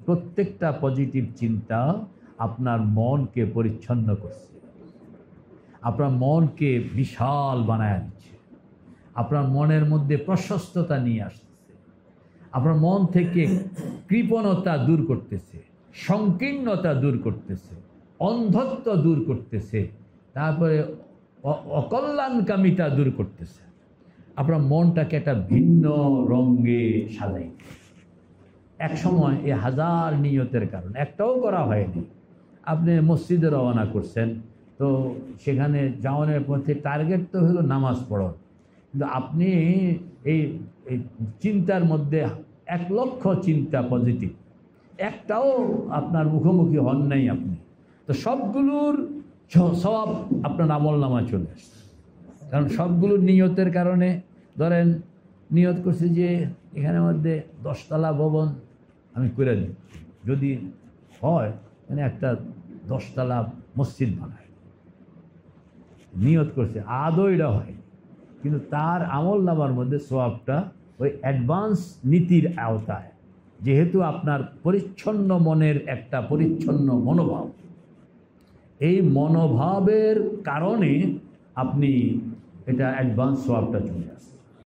প্রত্যেকটা পজিটিভ চিন্তা আপনার মনকে পরিচ্ছন্ন করছে, আপনার মনকে বিশাল বানায় দিচ্ছে, আপনার মনের মধ্যে প্রশস্ততা নিয়ে আসতেছে, আপনার মন থেকে কৃপণতা দূর করতেছে, সংকীর্ণতা দূর করতেছে, অন্ধত্ব দূর করতেছে, তারপরে অকল্যাণকামিতা দূর করতেছে। আপনার মনটাকে একটা ভিন্ন রঙে সাজাই। এক সময় এই হাজার নিয়তের কারণে একটাও করা হয়নি। আপনি মসজিদে রওনা করছেন, তো সেখানে যাওয়ানোর পথে টার্গেট তো হলো নামাজ পড়ো, কিন্তু আপনি এই চিন্তার মধ্যে 1,00,000 চিন্তা পজিটিভ, একটাও আপনার মুখোমুখি হন নাই আপনি, তো সবগুলোর সওয়াব আপনার আমলনামায় চলে আসছে। কারণ সবগুলোর নিয়তের কারণে, ধরেন নিয়ত করছে যে এখানের মধ্যে 10 তলা ভবন আমি করে দিই, যদি হয় মানে একটা 10 তলা মসজিদ বানায়, নিয়ত করছে, আদৌ এটা হয়, কিন্তু তার আমলনামার মধ্যে সওয়াবটা ওই অ্যাডভান্স নীতির আওতায়, যেহেতু আপনার পরিচ্ছন্ন মনের একটা পরিচ্ছন্ন মনোভাব, এই মনোভাবের কারণে আপনি এটা অ্যাডভান্স সওয়াবটা চলে আসছে।